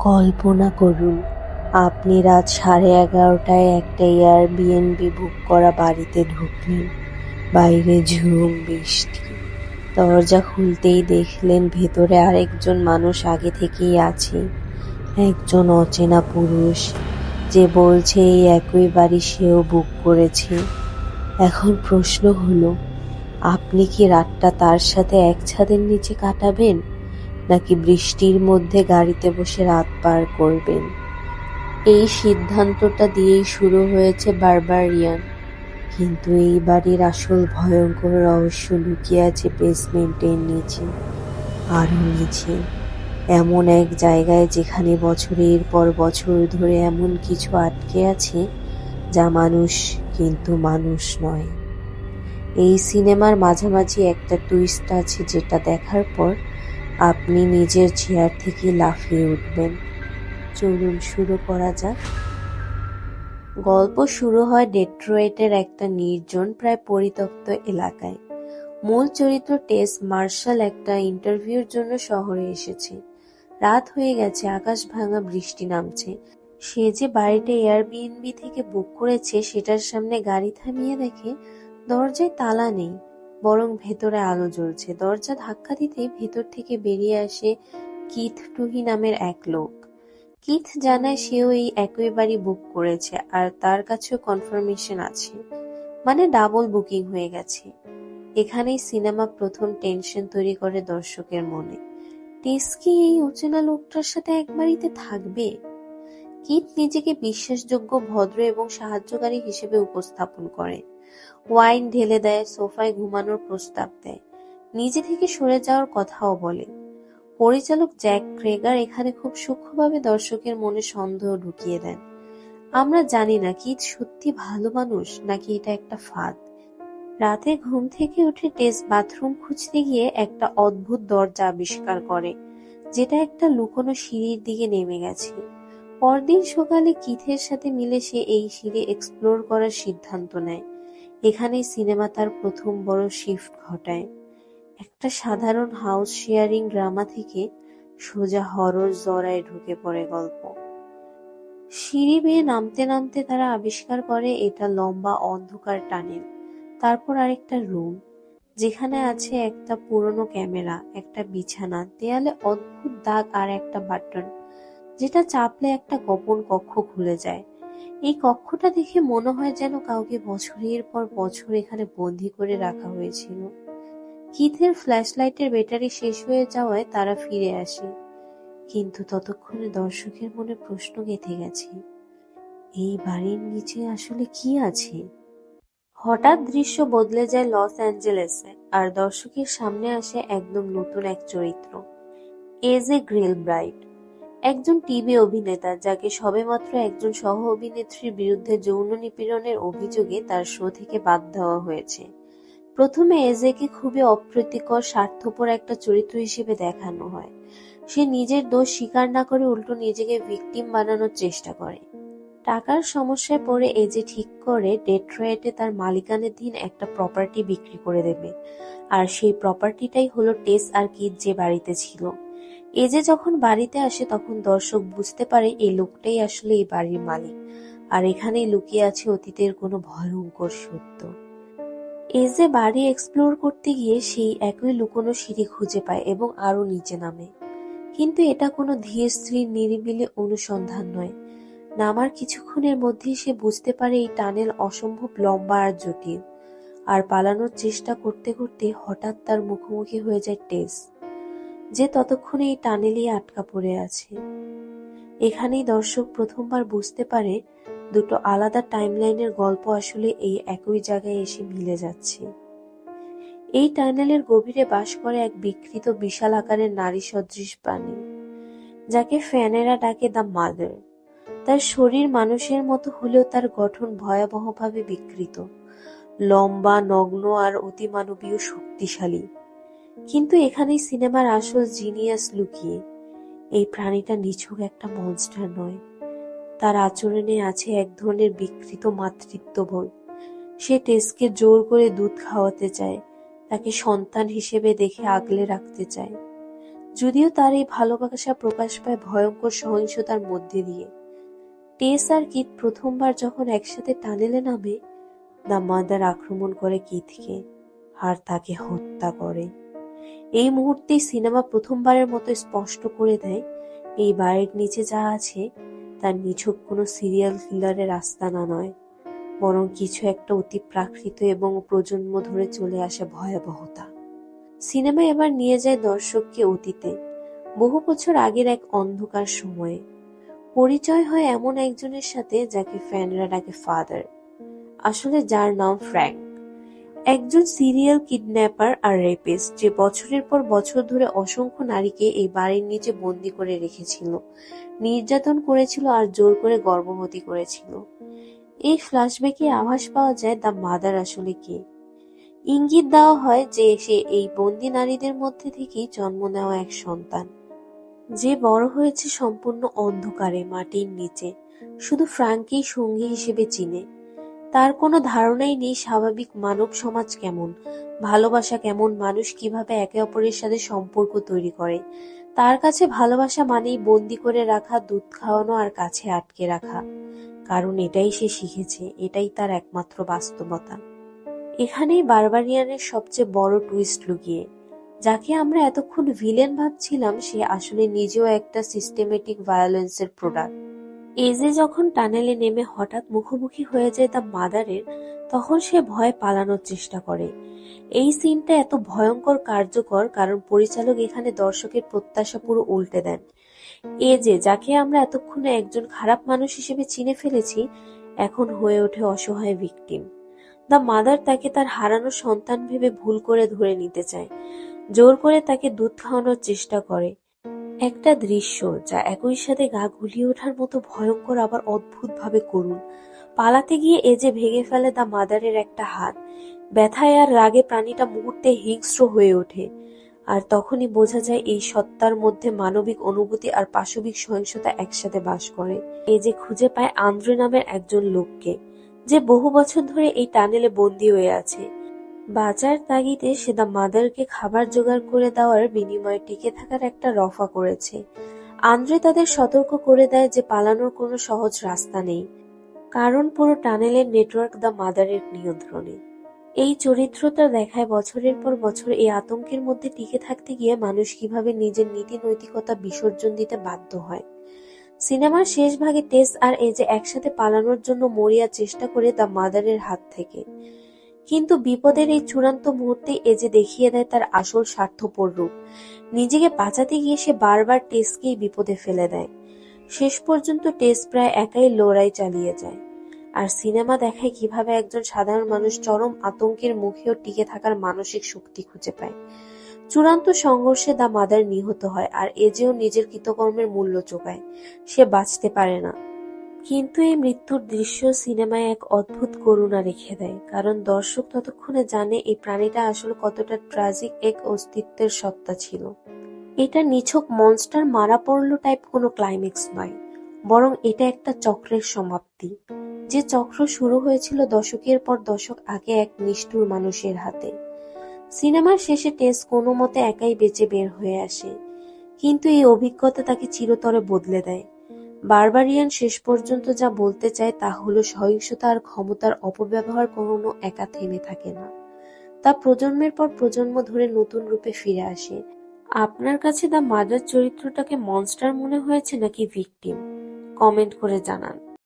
কল্পনা করুন, আপনি রাত 11:30টায় একটা এয়ারবিএনবি বুক করা বাড়িতে ঢুকলেন। বাইরে ঝুম বৃষ্টি। দরজা খুলতেই দেখলেন ভেতরে আরেকজন মানুষ আগে থেকেই আছে। একজন অচেনা পুরুষ, যে বলছে এই একই বাড়ি সেও বুক করেছে। এখন প্রশ্ন হলো, আপনি কি রাতটা তার সাথে এক ছাদের নিচে কাটাবেন, নাকি বৃষ্টির মধ্যে গাড়িতে বসে রাত পার করবেন? এই সিদ্ধান্তটা দিয়েই শুরু হয়েছে বারবারিয়ান। কিন্তু এই বাড়ির আসল ভয়ঙ্কর রহস্য লুকিয়ে আছে বেসমেন্টের নিচে, আরো নিচে, এমন এক জায়গায় যেখানে বছরের পর বছর ধরে এমন কিছু আটকে আছে যা মানুষ কিন্তু মানুষ নয়। এই সিনেমার মাঝামাঝি একটা টুইস্ট আছে যেটা দেখার পর আপনি নিজের চেয়ার থেকে লাফিয়ে উঠবেন। চলুন শুরু করা যাক। গল্প শুরু হয় ডেট্রয়েটের একটা নির্জন, প্রায় পরিত্যক্ত এলাকায়। মূল চরিত্র টেস মার্শাল একটা ইন্টারভিউর জন্য শহরে এসেছে। রাত হয়ে গেছে, আকাশ ভাঙা, বৃষ্টি নামছে। সে যে বাড়িটা এয়ারবিএনবি থেকে বুক করেছে সেটার সামনে গাড়ি থামিয়ে দেখে দরজায় তালা নেই, বরং ভেতরে আলো জ্বলছে। দরজা ধাক্কা দিতেই ভেতর থেকে বেরিয়ে আসে কিথ টুহি নামের এক লোক। কিথ জানায় সেও এই একই বাড়ি বুক করেছে আর তার কাছেও কনফার্মেশন আছে, মানে ডাবল বুকিং হয়ে গেছে। এখানেই সিনেমা প্রথম টেনশন তৈরি করে দর্শকের মনে। টেস কি এই অচেনা লোকটার সাথে এক বাড়িতে থাকবে? কিথ নিজেকে বিশ্বাসযোগ্য, ভদ্র এবং সাহায্যকারী হিসেবে উপস্থাপন করে। ওয়াইন ঢেলে দেয়, সোফায় ঘুমানোর প্রস্তাব দেয়, নিজে থেকে সরে যাওয়ার কথাও বলে। পরিচালক জ্যাক ক্রেগার এখানে খুব সূক্ষ্মভাবে দর্শকের মনে সন্দেহ ঢুকিয়ে দেন। আমরা জানি না কিথ সত্যি ভালো মানুষ নাকি এটা একটা ফাঁদ। রাতে ঘুম থেকে উঠে টেস বাথরুম খুঁজতে গিয়ে একটা অদ্ভুত দরজা আবিষ্কার করে, যেটা একটা লুকোনো সিঁড়ির দিকে নেমে গেছে। পরদিন সকালে কিথের সাথে মিলে সে এই সিঁড়ি এক্সপ্লোর করার সিদ্ধান্ত নেয়। এখানেই সিনেমা তার প্রথম বড় শিফট ঘটায়। একটা সাধারণ হাউস শেয়ারিং ড্রামা থেকে সোজা হরর জরায় ঢুকে পড়ে গল্প। সিঁড়ি বেয়ে নামতে নামতে তারা আবিষ্কার করে এটা লম্বা অন্ধকার টানেল, তারপর আরেকটা রুম, যেখানে আছে একটা পুরনো ক্যামেরা, একটা বিছানা, দেয়ালে অদ্ভুত দাগ আর একটা বাটন, যেটা চাপলে একটা গোপন কক্ষ খুলে যায়। এই কক্ষটা দেখে মনে হয় যেন কাউকে বছরের পর বছর এখানে বন্দি করে রাখা হয়েছিল। কিথের ফ্ল্যাশলাইটের ব্যাটারি শেষ হয়ে যাওয়ায় তারা ফিরে আসে, কিন্তু ততক্ষণে দর্শকের মনে প্রশ্ন গেঁথে গেছে, এই বাড়ির নিচে আসলে কি আছে? হঠাৎ দৃশ্য বদলে যায় লস অ্যাঞ্জেলেসে, আর দর্শকের সামনে আসে একদম নতুন এক চরিত্র, এজে গ্রিলব্রাইট, একজন টিভি অভিনেতা যাকে সবেমাত্র একজন সহ অভিনেত্রীর বিরুদ্ধে যৌন নিপীড়নের অভিযোগে তার শো থেকে বাদ দেওয়া হয়েছে। প্রথমে এজেকে খুবই অপ্রীতিকর, স্বার্থপর একটা চরিত্র হিসেবে দেখানো হয়। সে নিজের দোষ স্বীকার না করে উল্টো নিজেকে ভিকটিম বানানোর চেষ্টা করে। টাকার সমস্যায় পড়ে এজে ঠিক করে ডেট্রয়েটে তার মালিকানাধীন একটা প্রপার্টি বিক্রি করে দেবে, আর সেই প্রপার্টিটাই হলো টেস আর কিথ যে বাড়িতে ছিল। এজে যখন বাড়িতে আসে তখন দর্শক বুঝতে পারে এই লোকটাই আসলে এই বাড়ির মালিক, আর এখানেই লুকিয়ে আছে অতীতের কোনো ভয়ঙ্কর সত্য। এজে বাড়ি এক্সপ্লোর করতে গিয়ে সেই একই লুকোনো সিঁড়ি খুঁজে পায় এবং আরো নিচে নামে। কিন্তু এটা কোনো ধীর স্থির নিরিবিলি অনুসন্ধান নয়। নামার কিছুক্ষণের মধ্যেই সে বুঝতে পারে এই টানেল অসম্ভব লম্বা আর জটিল। আর পালানোর চেষ্টা করতে করতে হঠাৎ তার মুখোমুখি হয়ে যায় টেস, যে ততক্ষণে এই টানেলেই আটকা পড়ে আছে। এখানেই দর্শক প্রথমবার বুঝতে পারে দুটো আলাদা টাইমলাইনের গল্প আসলে এই একই জায়গায় এসে মিলে যাচ্ছে। এই টানেলের গভীরে বাস করে এক বিকৃত বিশাল আকারের নারী সদৃশ প্রাণী, যাকে ফ্যানেরা ডাকে দ্য মাদার। তার শরীর মানুষের মতো হলেও তার গঠন ভয়াবহভাবে বিকৃত, লম্বা, নগ্ন আর অতিমানবীয় শক্তিশালী। কিন্তু এখানেই সিনেমার আসল জিনিয়াস লুকিয়ে। এই প্রাণীটা নিছক একটা মনস্টার নয়, তার আচরণে আছে এক ধরনের বিকৃত মাতৃত্ববোধ। সে টেসকে জোর করে দুধ খাওয়াতে চায়, তাকে সন্তান হিসেবে দেখে আগলে রাখতে চায়। যদিও তার এই ভালোবাসা প্রকাশ পায় ভয়ঙ্কর সহিংসতার মধ্যে দিয়ে। টেস আর কিথ প্রথমবার যখন একসাথে টানেলে নামে, দ্য মাদার আক্রমণ করে কিথকে আর তাকে হত্যা করে। এই মুহূর্তেই সিনেমা প্রথমবারের মতো স্পষ্ট করে দেয় এই বাড়ির নিচে যা আছে তার নিছক কোনো সিরিয়াল কিলারের আস্তানা নয়, বরং কিছু একটা অতি প্রাকৃত এবং প্রজন্ম ধরে চলে আসা ভয়াবহতা। সিনেমা এবার নিয়ে যায় দর্শককে অতীতে, বহু বছর আগের এক অন্ধকার সময়ে। পরিচয় হয় এমন একজনের সাথে যাকে ফ্যানরা ডাকে ফাদার, আসলে যার নাম ফ্র্যাঙ্ক। একজন সিরিয়াল কিডন্যাপার আর রেপিস্ট, যে বছরের পর বছর ধরে অসংখ্য নারীকে এই বাড়ির নিচে বন্দি করে রেখেছিল, নির্যাতন করেছিল আর জোর করে গর্ভবতী করেছিল। এই ফ্ল্যাশব্যাকে আভাস পাওয়া যায় দ্য মাদার আসলে কে। ইঙ্গিত দেওয়া হয় যে সে এই বন্দি নারীদের মধ্যে থেকেই জন্ম নেওয়া এক সন্তান, যে বড় হয়েছে সম্পূর্ণ অন্ধকারে মাটির নিচে, শুধু ফ্র্যাঙ্ককেই সঙ্গী হিসেবে চিনে। তার কোনো ধারণাই নেই স্বাভাবিক মানব সমাজ কেমন, ভালোবাসা কেমন, মানুষ কিভাবে একে অপরের সাথে সম্পর্ক তৈরি করে। তার কাছে ভালোবাসা মানেই বন্দি করে রাখা, দুধ খাওয়ানো আর কাছে আটকে রাখা, কারণ এটাই সে শিখেছে, এটাই তার একমাত্র বাস্তবতা। এখানেই বারবারিয়ানের সবচেয়ে বড় টুইস্ট লুকিয়ে। যাকে আমরা এতক্ষণ ভিলেন ভাবছিলাম, সে আসলে নিজেও একটা সিস্টেমেটিক ভায়োলেন্সের প্রোডাক্ট। এজে যখন টানেলে নেমে হঠাৎ মুখোমুখি হয়ে যায় দ্য মাদারের, তখন সে ভয়ে পালানোর চেষ্টা করে। এই সিনটা এত ভয়ঙ্কর কার্যকর কারণ পরিচালক এখানে দর্শকের প্রত্যাশা পুরো উল্টে দেন। এজে, যাকে আমরা এতক্ষণে একজন খারাপ মানুষ হিসেবে চিনে ফেলেছি, এখন হয়ে ওঠে অসহায় ভিকটিম। দ্য মাদার তাকে তার হারানো সন্তান ভেবে ভুল করে ধরে নিতে চায়, জোর করে তাকে দুধ খাওয়ানোর চেষ্টা করে। একটা দৃশ্য যা একই সাথে গা গুলিয়ে ওঠার মতো ভয়ঙ্কর আবার অদ্ভুতভাবে করুণ। পালাতে গিয়ে এজে ভেঙে ফেলে দ্য মাদারের একটা হাত। ব্যথায় আর রাগে প্রাণীটা মুহূর্তে হিংস্র হয়ে ওঠে। আর তখনই বোঝা যায় এই সত্তার মধ্যে মানবিক অনুভূতি আর পাশবিক সহিংসতা একসাথে বাস করে। এজে খুঁজে পায় আন্দ্রে নামের একজন লোককে, যে বহু বছর ধরে এই টানেলে বন্দী হয়ে আছে। বাঁচার তাগিদে সে দ্য মাদারকে খাবার জোগাড় করে দেওয়ার বিনিময়ে টিকে থাকার একটা রফা করেছে। আন্দ্রে তাদের সতর্ক করে দেয় যে পালানোর কোনো সহজ রাস্তা নেই, কারণ পুরো টানেলের নেটওয়ার্ক দ্য মাদারের নিয়ন্ত্রণে। এই চরিত্রটা দেখায় বছরের পর বছর এই আতঙ্কের মধ্যে টিকে থাকতে গিয়ে মানুষ কিভাবে নিজের নীতি নৈতিকতা বিসর্জন দিতে বাধ্য হয়। সিনেমার শেষ ভাগে টেস আর এজে একসাথে পালানোর জন্য মরিয়া চেষ্টা করে দ্য মাদারের হাত থেকে, কিন্তু বিপদের এই চূড়ান্ত মুহূর্তে এজে দেখিয়ে দেয় তার আসল স্বার্থপর রূপ। নিজেকে বাঁচাতে গিয়ে সে বারবার টেসকেই বিপদে ফেলে দেয়। শেষ পর্যন্ত টেস প্রায় একাই লড়াই চালিয়ে যায়। আর সিনেমা দেখায় কিভাবে একজন সাধারণ মানুষ চরম আতঙ্কের মুখেও টিকে থাকার মানসিক শক্তি খুঁজে পায়। চূড়ান্ত সংঘর্ষে দ্য মাদার নিহত হয় আর এজেও নিজের কৃতকর্মের মূল্য চোকায়। সে বাঁচতে পারে না, কিন্তু এই মৃত্যুর দৃশ্য সিনেমায় এক অদ্ভুত করুণা রেখে দেয়, কারণ দর্শক ততক্ষণে জানে এই প্রাণীটা আসলে কতটা ট্র্যাজিক এক অস্তিত্বের সত্তা ছিল। এটা নিছক মনস্টার মারা পড়লো টাইপ কোনো ক্লাইম্যাক্স নয়, বরং এটা একটা চক্রের সমাপ্তি, যে চক্র শুরু হয়েছিল দশকের পর দশক আগে এক নিষ্ঠুর মানুষের হাতে। সিনেমার শেষে টেস কোনো মতে একাই বেঁচে বের হয়ে আসে, কিন্তু এই অভিজ্ঞতা তাকে চিরতরে বদলে দেয়। বারবারিয়ান শেষ পর্যন্ত যা বলতে চায় তা হলো সহিংসতা আর ক্ষমতার অপব্যবহার কখনো একা থেমে থাকে না, তা প্রজন্মের পর প্রজন্ম ধরে নতুন রূপে ফিরে আসে। আপনার কাছে দ্য মাদার চরিত্রটাকে মনস্টার মনে হয়েছে নাকি ভিকটিম? কমেন্ট করে জানান।